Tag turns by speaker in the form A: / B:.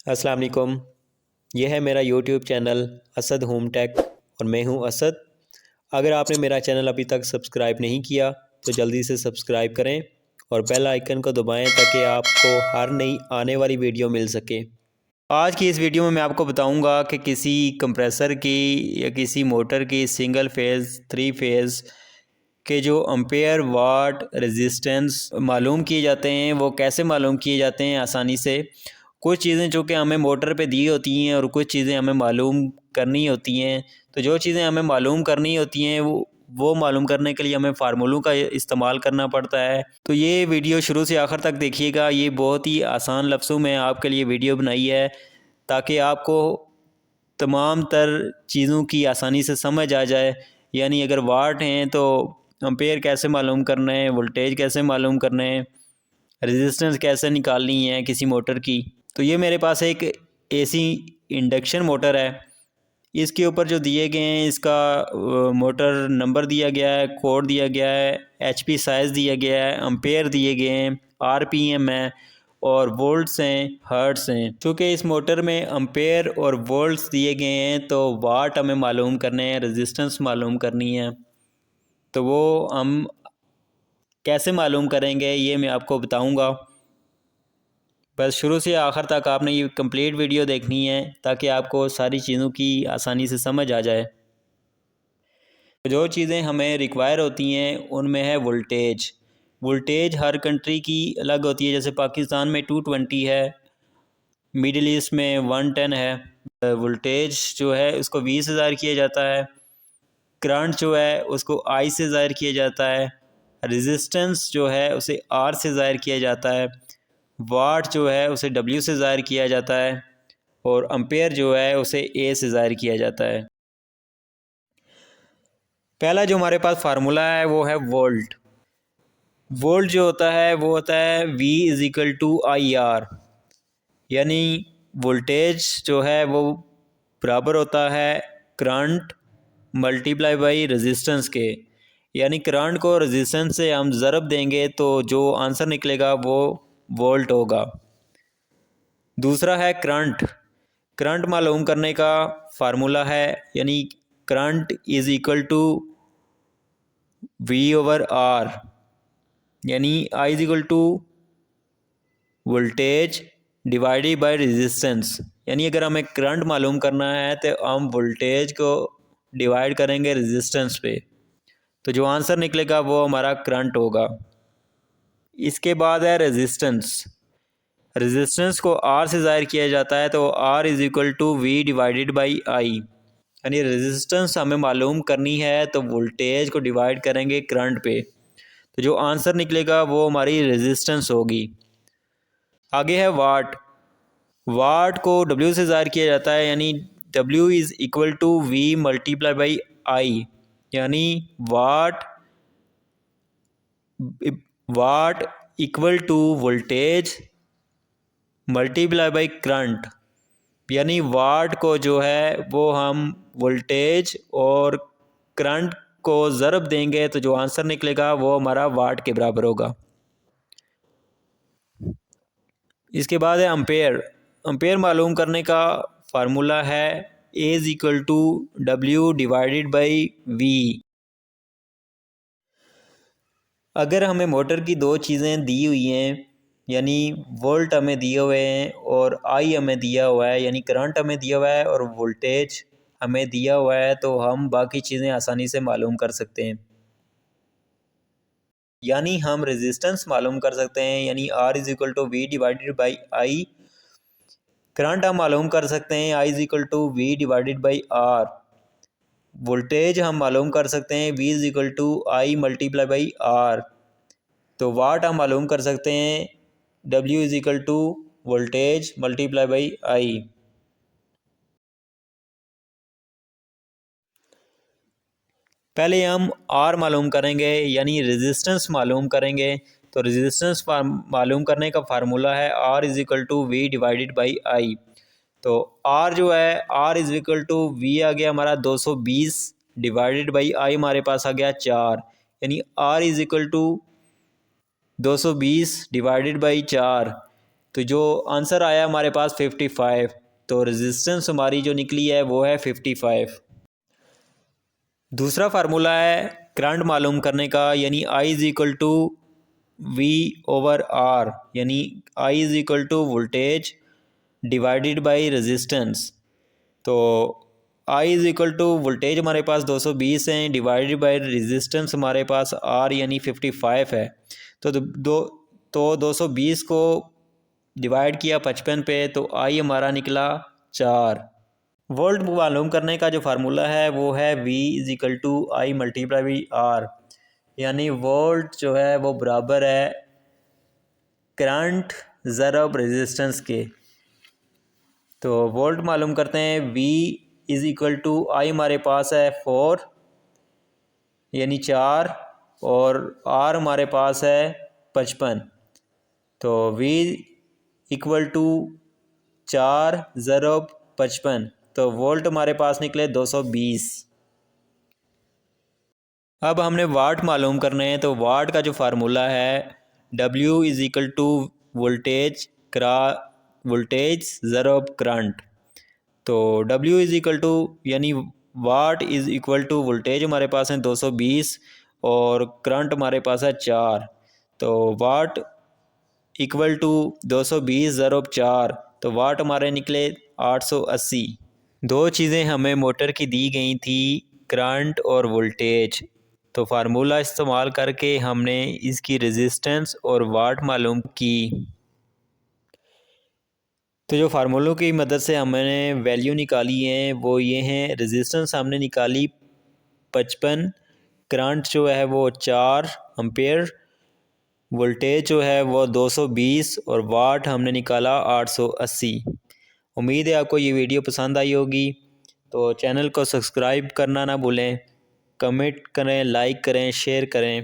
A: अस्सलाम वालेकुम। यह है मेरा YouTube channel Asad home tech और मैं हूं असद। अगर आपने मेरा चैनल अभी तक सब्सक्राइब नहीं किया तो जल्दी से सब्सक्राइब करें और बेल आइकन को दबाएं ताकि आपको हर नई आने वाली वीडियो मिल सके। आज की इस वीडियो में मैं आपको बताऊंगा कि किसी कंप्रेसर की या किसी मोटर की सिंगल फेज़, थ्री फेज़ के जो एम्पेयर, वाट, रेजिस्टेंस मालूम किए जाते हैं वो कैसे मालूम किए जाते हैं आसानी से। कुछ चीज़ें जो कि हमें मोटर पे दी होती हैं और कुछ चीज़ें हमें मालूम करनी होती हैं। तो जो चीज़ें हमें मालूम करनी होती हैं वो मालूम करने के लिए हमें फार्मूलों का इस्तेमाल करना पड़ता है। तो ये वीडियो शुरू से आखिर तक देखिएगा। ये बहुत ही आसान लफ्ज़ों में आपके लिए वीडियो बनाई है ताकि आपको तमाम तर चीज़ों की आसानी से समझ आ जाए। यानी अगर वाट हैं तो एम्पेयर कैसे मालूम करना है, वोल्टेज कैसे मालूम करना है, रेजिस्टेंस कैसे निकालनी है किसी मोटर की। तो ये मेरे पास एक एसी इंडक्शन मोटर है। इसके ऊपर जो दिए गए हैं इसका मोटर नंबर दिया गया है, कोड दिया गया है, एचपी साइज़ दिया गया है, एम्पेयर दिए गए हैं, आरपीएम है और वोल्ट्स हैं, हर्ट्स हैं। चूँकि इस मोटर में एम्पेयर और वोल्ट्स दिए गए हैं तो वाट हमें मालूम करने हैं, रेजिस्टेंस मालूम करनी है। तो वो हम कैसे मालूम करेंगे ये मैं आपको बताऊंगा। बस शुरू से आखिर तक आपने ये कंप्लीट वीडियो देखनी है ताकि आपको सारी चीज़ों की आसानी से समझ आ जाए। जो चीज़ें हमें रिक्वायर होती हैं उनमें है वोल्टेज। वोल्टेज हर कंट्री की अलग होती है। जैसे पाकिस्तान में 220 है, मिडिल ईस्ट में 110 है। वोल्टेज जो है उसको 20,000 किया जाता है। करंट जो है उसको आई से ज़ाहिर किया जाता है। रेजिस्टेंस जो है उसे आर से ज़ाहिर किया जाता है। वाट जो है उसे डब्ल्यू से ज़ाहिर किया जाता है और एम्पेयर जो है उसे ए से ज़ाहिर किया जाता है। पहला जो हमारे पास फार्मूला है वो है वोल्ट। वोल्ट जो होता है वो होता है V is equal to I R. यानी वोल्टेज जो है वो बराबर होता है करंट मल्टीप्लाई बाई रेजिस्टेंस के। यानी करंट को रेजिस्टेंस से हम ज़रब देंगे तो जो आंसर निकलेगा वो वोल्ट होगा। दूसरा है करंट। करंट मालूम करने का फार्मूला है यानी current is equal to V over r. यानी I is equal to voltage divided by resistance. यानी अगर हमें करंट मालूम करना है तो हम वोल्टेज को डिवाइड करेंगे रेजिस्टेंस पे, तो जो आंसर निकलेगा वो हमारा करंट होगा। इसके बाद है रेजिस्टेंस। रेजिस्टेंस को आर से ज़ाहिर किया जाता है तो R is equal to V divided by I. यानी रेजिस्टेंस हमें मालूम करनी है तो वोल्टेज को डिवाइड करेंगे करंट पे, तो जो आंसर निकलेगा वो हमारी रेजिस्टेंस होगी। आगे है वाट। वाट को W से ज़ाहिर किया जाता है यानी W is equal to V multiply by I. यानी watt watt equal to voltage multiply by current. यानी वाट को जो है वो हम वोल्टेज और करंट को ज़रब देंगे तो जो आंसर निकलेगा वो हमारा वाट के बराबर होगा। इसके बाद है एम्पेयर। एम्पेयर मालूम करने का फार्मूला है A is equal to W divided by V. अगर हमें मोटर की दो चीज़ें दी हुई हैं यानी वोल्ट हमें दिए हुए हैं और आई हमें दिया हुआ है, यानी करंट हमें दिया हुआ है और वोल्टेज हमें दिया हुआ है, तो हम बाकी चीज़ें आसानी से मालूम कर सकते हैं। यानी हम रेजिस्टेंस मालूम कर सकते हैं यानी r is equal to V divided by I. Current हम मालूम कर सकते हैं I is equal to V divided by r. Voltage हम मालूम कर सकते हैं V is equal to I multiply by r. तो वाट हम मालूम कर सकते हैं W is equal to voltage multiply by I. पहले हम R मालूम करेंगे यानी रेजिस्टेंस मालूम करेंगे। तो रेजिस्टेंस मालूम करने का फार्मूला है R is equal to V divided by I. तो R जो है R is equal to V आ गया हमारा 220 डिवाइडेड बाई आई हमारे पास आ गया 4। यानी R is equal to 220 divided by 4। तो जो आंसर आया हमारे पास 55, तो रेजिस्टेंस हमारी जो निकली है वो है 55। दूसरा फार्मूला है करंट मालूम करने का, यानी I is equal to V over R, यानी I is equal to voltage divided by resistance. तो I is equal to voltage हमारे पास 220 है, डिवाइडेड बाई रेजिस्टेंस हमारे पास R यानी 55 है। तो 220 को डिवाइड किया 55 पे, तो I हमारा निकला 4। वोल्ट मालूम करने का जो फार्मूला है वो है V is equal to I multiply by R, यानी वोल्ट जो है वो बराबर है करंट ज़रब रेजिस्टेंस के। तो वोल्ट मालूम करते हैं, V is equal to I हमारे पास है 4 यानी 4, और R हमारे पास है 55। तो V इक्वल टू 4 ज़रब 55, तो वोल्ट हमारे पास निकले 220। अब हमने वाट मालूम करने हैं, तो वाट का जो फार्मूला है W is equal to voltage ज़रब करंट। तो W इज़ इक्वल टू यानी watt is equal to voltage हमारे पास है 220 और करंट हमारे पास है 4। तो वाट इक्वल टू 220 ज़रब 4, तो वाट हमारे निकले 880। दो चीज़ें हमें मोटर की दी गई थी, करंट और वोल्टेज। तो फार्मूला इस्तेमाल करके हमने इसकी रेजिस्टेंस और वाट मालूम की। तो जो फार्मूलों की मदद से हमने वैल्यू निकाली है वो ये हैं, रेजिस्टेंस हमने निकाली 55, करंट जो है वो 4 एम्पेयर, वोल्टेज जो है वो 220 और वाट हमने निकाला 880। उम्मीद है आपको ये वीडियो पसंद आई होगी। तो चैनल को सब्सक्राइब करना ना भूलें, कमेंट करें, लाइक करें, शेयर करें।